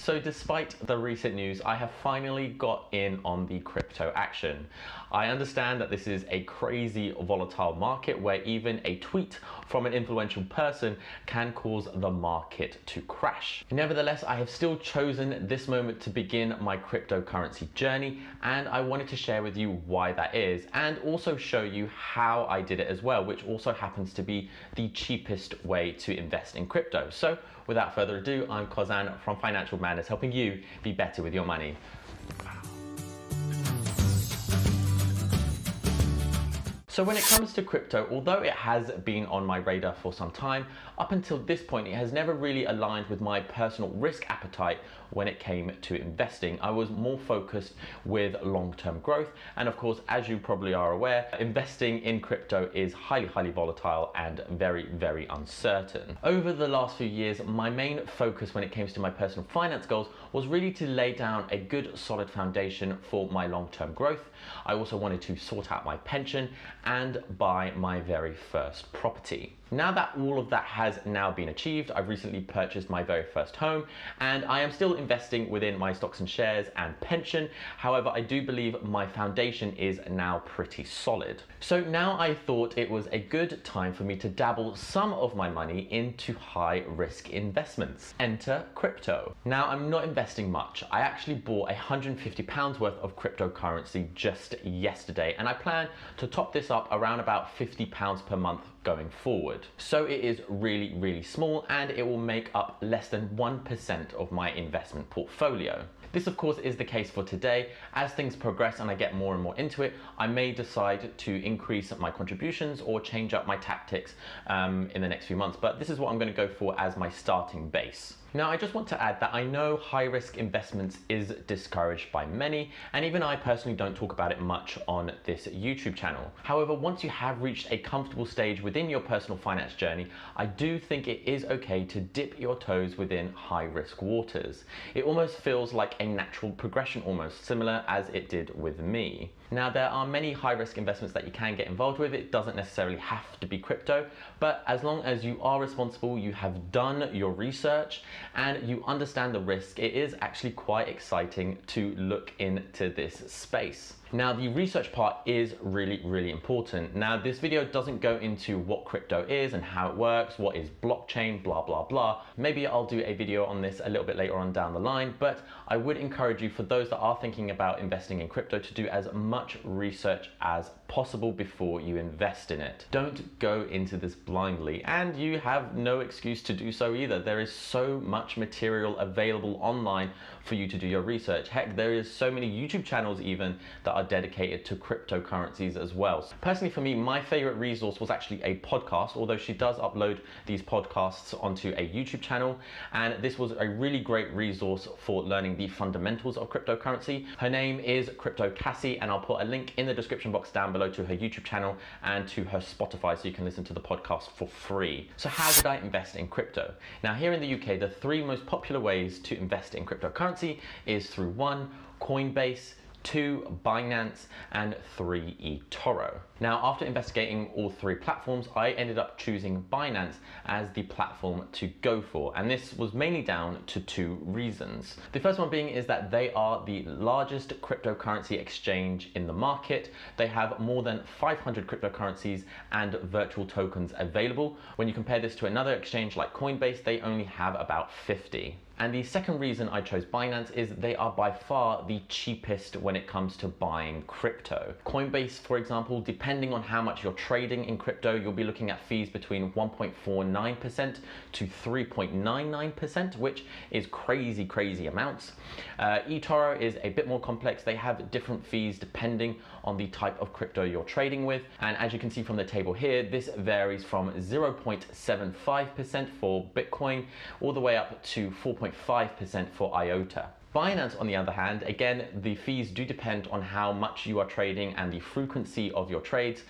So despite the recent news, I have finally got in on the crypto action. I understand that this is a crazy volatile market where even a tweet from an influential person can cause the market to crash. Nevertheless, I have still chosen this moment to begin my cryptocurrency journey, and I wanted to share with you why that is and also show you how I did it as well, which also happens to be the cheapest way to invest in crypto. So without further ado, I'm Kozan from Financial Madness, helping you be better with your money. So when it comes to crypto, although it has been on my radar for some time, up until this point, it has never really aligned with my personal risk appetite when it came to investing. I was more focused with long-term growth. And of course, as you probably are aware, investing in crypto is highly volatile and very uncertain. Over the last few years, my main focus when it came to my personal finance goals was really to lay down a good solid foundation for my long-term growth. I also wanted to sort out my pension and buy my very first property. Now that all of that has now been achieved, I've recently purchased my very first home and I am still investing within my stocks and shares and pension. However, I do believe my foundation is now pretty solid. So now I thought it was a good time for me to dabble some of my money into high risk investments. Enter crypto. Now I'm not investing much. I actually bought £150 worth of cryptocurrency just yesterday, and I plan to top this up around about £50 per month going forward. So it is really small and it will make up less than 1% of my investment portfolio. This of course is the case for today. As things progress and I get more and more into it, I may decide to increase my contributions or change up my tactics in the next few months, but this is what I'm going to go for as my starting base. Now, I just want to add that I know high risk investments is discouraged by many, and even I personally don't talk about it much on this YouTube channel. However, once you have reached a comfortable stage within your personal finance journey, I do think it is okay to dip your toes within high risk waters. It almost feels like a natural progression, almost similar as it did with me. Now, there are many high risk investments that you can get involved with. It doesn't necessarily have to be crypto, but as long as you are responsible, you have done your research, and you understand the risk, it is actually quite exciting to look into this space. Now, the research part is really important. Now, this video doesn't go into what crypto is and how it works, what is blockchain, blah. Maybe I'll do a video on this a little bit later on down the line, but I would encourage you, for those that are thinking about investing in crypto, to do as much research as possible before you invest in it. Don't go into this blindly, and you have no excuse to do so either. There is so much material available online for you to do your research. Heck, there is so many YouTube channels even that are dedicated to cryptocurrencies as well. Personally, for me, my favorite resource was actually a podcast, although she does upload these podcasts onto a YouTube channel, and this was a really great resource for learning the fundamentals of cryptocurrency. Her name is Crypto Cassie, and I'll put a link in the description box down below to her YouTube channel and to her Spotify so you can listen to the podcast for free. So how did I invest in crypto? Now, here in the UK, the three most popular ways to invest in cryptocurrency is through 1, Coinbase, 2, Binance, and 3, eToro. Now, after investigating all three platforms, I ended up choosing Binance as the platform to go for, and this was mainly down to 2 reasons. The first one being is that they are the largest cryptocurrency exchange in the market. They have more than 500 cryptocurrencies and virtual tokens available. When you compare this to another exchange like Coinbase, they only have about 50. And the second reason I chose Binance is they are by far the cheapest when it comes to buying crypto. Coinbase, for example, depending on how much you're trading in crypto, you'll be looking at fees between 1.49% to 3.99%, which is crazy amounts. eToro is a bit more complex. They have different fees depending on the type of crypto you're trading with. And as you can see from the table here, this varies from 0.75% for Bitcoin all the way up to 4.5% for IOTA. Binance, on the other hand, again, the fees do depend on how much you are trading and the frequency of your trades,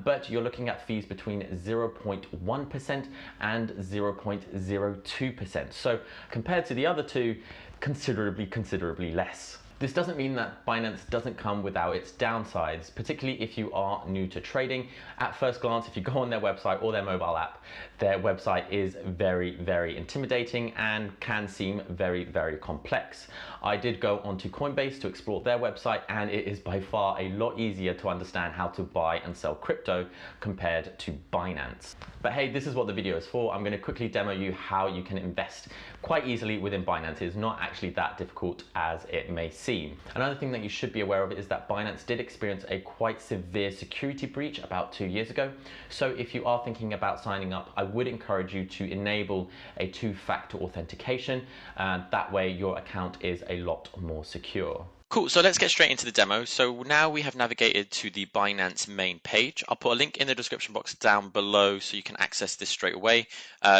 but you're looking at fees between 0.1% and 0.02%. So compared to the other two, considerably less. This doesn't mean that Binance doesn't come without its downsides, particularly if you are new to trading. At first glance, if you go on their website or their mobile app, their website is very, very intimidating and can seem very, very complex. I did go onto Coinbase to explore their website, and it is by far a lot easier to understand how to buy and sell crypto compared to Binance. But hey, this is what the video is for. I'm going to quickly demo you how you can invest quite easily within Binance. It's not actually that difficult as it may seem. Another thing that you should be aware of is that Binance did experience a quite severe security breach about 2 years ago. So if you are thinking about signing up, I would encourage you to enable a two-factor authentication. That way your account is a lot more secure. Cool, so let's get straight into the demo. So now we have navigated to the Binance main page. I'll put a link in the description box down below so you can access this straight away,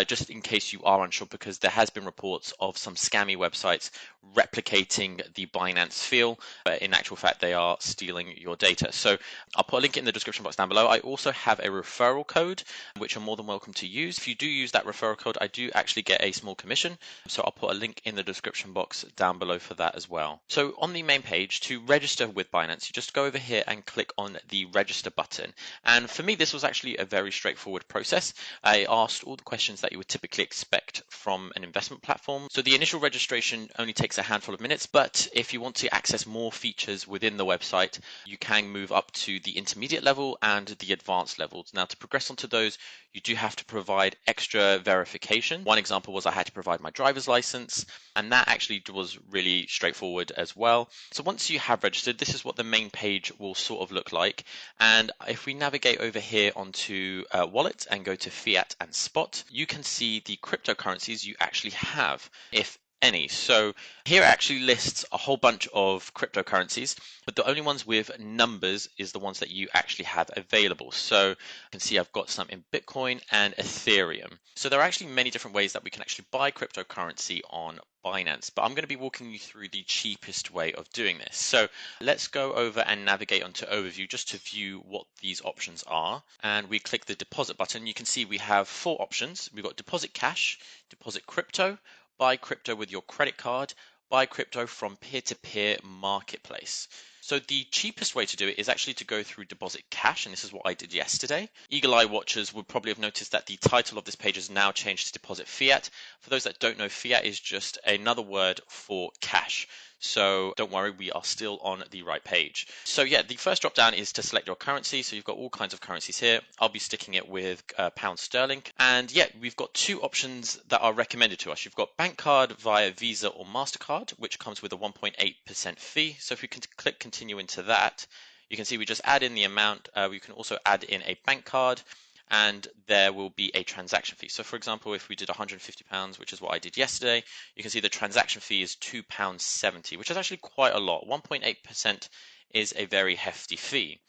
just in case you are unsure, because there has been reports of some scammy websites replicating the Binance feel, but in actual fact they are stealing your data. So I'll put a link in the description box down below. I also have a referral code, which you're more than welcome to use. If you do use that referral code, I do actually get a small commission. So I'll put a link in the description box down below for that as well. So on the main page, to register with Binance, you just go over here and click on the register button. And for me, this was actually a very straightforward process. I asked all the questions that you would typically expect from an investment platform. So the initial registration only takes a handful of minutes, but if you want to access more features within the website, you can move up to the intermediate level and the advanced levels. Now, to progress onto those, you do have to provide extra verification. One example was I had to provide my driver's license, and that actually was really straightforward as well. So once you have registered, this is what the main page will sort of look like. And if we navigate over here onto wallet and go to fiat and spot, you can see the cryptocurrencies you actually have, if any. So here it actually lists a whole bunch of cryptocurrencies, but the only ones with numbers is the ones that you actually have available. So you can see I've got some in Bitcoin and Ethereum. So there are actually many different ways that we can actually buy cryptocurrency on Binance, but I'm going to be walking you through the cheapest way of doing this. So let's go over and navigate onto overview just to view what these options are. And we click the deposit button. You can see we have 4 options. We've got deposit cash, deposit crypto, buy crypto with your credit card, buy crypto from peer-to-peer marketplace. So the cheapest way to do it is actually to go through deposit cash, and this is what I did yesterday. Eagle-eye watchers would probably have noticed that the title of this page has now changed to deposit fiat. For those that don't know, fiat is just another word for cash. So don't worry, we are still on the right page. So yeah, the first drop down is to select your currency. So you've got all kinds of currencies here. I'll be sticking it with pound sterling. And yeah, we've got 2 options that are recommended to us. You've got bank card via Visa or MasterCard, which comes with a 1.8% fee. So if we can click continue into that, you can see we just add in the amount. We can also add in a bank card, and there will be a transaction fee. So for example, if we did £150, which is what I did yesterday, you can see the transaction fee is £2.70, which is actually quite a lot. 1.8% is a very hefty fee.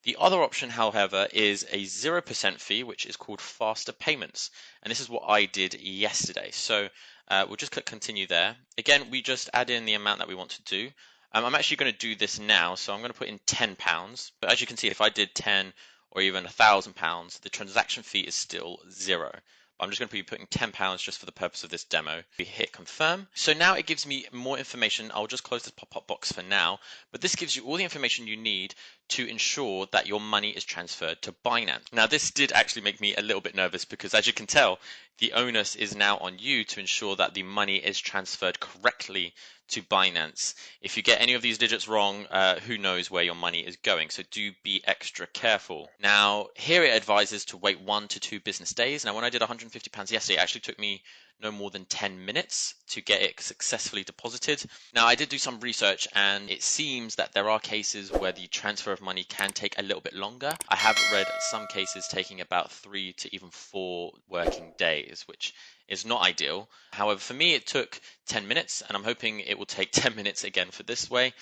The other option, however, is a 0% fee, which is called faster payments. And this is what I did yesterday. So we'll just click continue there. Again, we just add in the amount that we want to do. I'm actually going to do this now. So I'm going to put in £10. But as you can see, if I did 10 or even £1,000, the transaction fee is still 0. I'm just going to be putting £10 just for the purpose of this demo. We hit confirm. So now it gives me more information. I'll just close this pop-up box for now, but this gives you all the information you need to ensure that your money is transferred to Binance. Now, this did actually make me a little bit nervous because, as you can tell, the onus is now on you to ensure that the money is transferred correctly to Binance. If you get any of these digits wrong, who knows where your money is going. So do be extra careful. Now, here it advises to wait 1 to 2 business days. Now, when I did £150 yesterday, it actually took me no more than 10 minutes to get it successfully deposited. Now, I did do some research, and it seems that there are cases where the transfer of money can take a little bit longer. I have read some cases taking about 3 to even 4 working days, which is not ideal. However, for me, it took 10 minutes, and I'm hoping it will take 10 minutes again for this way.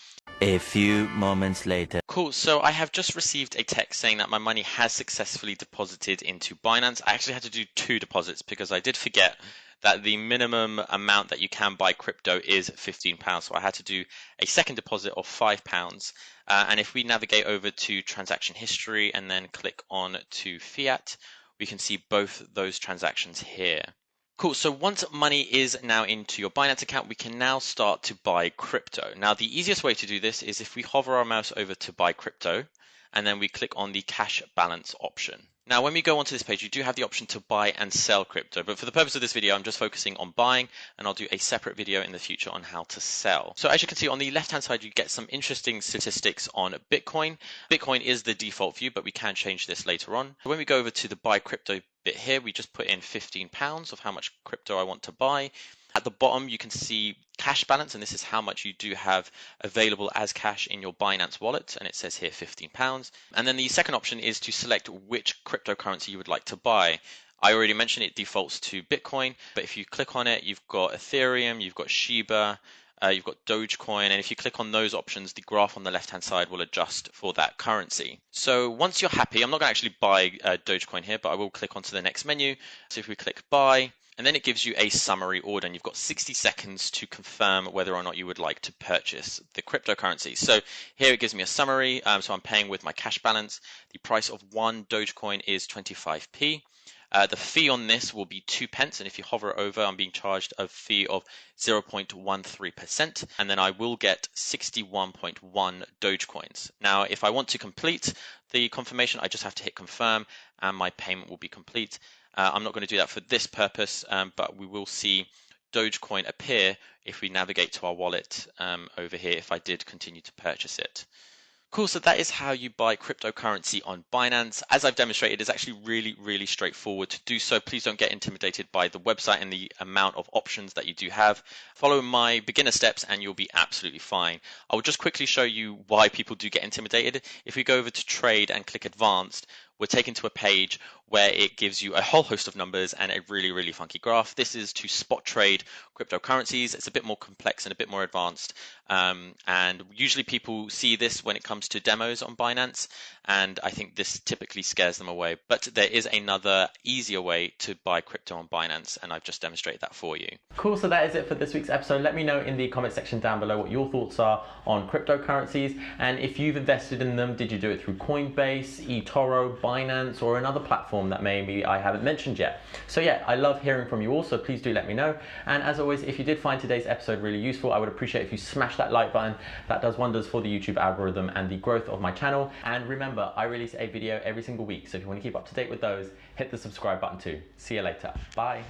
A few moments later. Cool, so I have just received a text saying that my money has successfully deposited into Binance. I actually had to do 2 deposits because I did forget that the minimum amount that you can buy crypto is £15. So I had to do a second deposit of £5. And if we navigate over to transaction history and then click on to fiat, we can see both those transactions here. Cool, so once money is now into your Binance account, we can now start to buy crypto. Now, the easiest way to do this is if we hover our mouse over to buy crypto, and then we click on the cash balance option. Now, when we go onto this page, you do have the option to buy and sell crypto, but for the purpose of this video, I'm just focusing on buying, and I'll do a separate video in the future on how to sell. So as you can see on the left-hand side, you get some interesting statistics on Bitcoin. Bitcoin is the default view, but we can change this later on. When we go over to the buy crypto bit here, we just put in £15 of how much crypto I want to buy. At the bottom, you can see cash balance, and this is how much you do have available as cash in your Binance wallet, and it says here £15. And then the second option is to select which cryptocurrency you would like to buy. I already mentioned it defaults to Bitcoin, but if you click on it, you've got Ethereum, you've got Shiba, you've got Dogecoin, and if you click on those options, the graph on the left-hand side will adjust for that currency. So once you're happy, I'm not going to actually buy Dogecoin here, but I will click onto the next menu. So if we click buy, and then it gives you a summary order, and you've got 60 seconds to confirm whether or not you would like to purchase the cryptocurrency. So here it gives me a summary. So I'm paying with my cash balance. The price of one Dogecoin is 25p. The fee on this will be 2 pence, and if you hover over, I'm being charged a fee of 0.13%, and then I will get 61.1 Dogecoins. Now, if I want to complete the confirmation, I just have to hit confirm, and my payment will be complete. I'm not going to do that for this purpose, but we will see Dogecoin appear if we navigate to our wallet over here if I did continue to purchase it. Cool, so that is how you buy cryptocurrency on Binance. As I've demonstrated, it's actually really straightforward to do so. Please don't get intimidated by the website and the amount of options that you do have. Follow my beginner steps and you'll be absolutely fine. I will just quickly show you why people do get intimidated. If we go over to trade and click advanced, we're taken to a page where it gives you a whole host of numbers and a really funky graph. This is to spot trade cryptocurrencies. It's a bit more complex and a bit more advanced. And usually people see this when it comes to demos on Binance, and I think this typically scares them away. But there is another easier way to buy crypto on Binance, and I've just demonstrated that for you. Cool, so that is it for this week's episode. Let me know in the comment section down below what your thoughts are on cryptocurrencies, and if you've invested in them, did you do it through Coinbase, eToro, Binance, or another platform that maybe I haven't mentioned yet? So yeah, I love hearing from you all, so please do let me know. And as always, if you did find today's episode really useful, I would appreciate if you smash that like button. That does wonders for the YouTube algorithm and the growth of my channel. And remember, I release a video every single week, so if you want to keep up to date with those, hit the subscribe button too. See you later. Bye.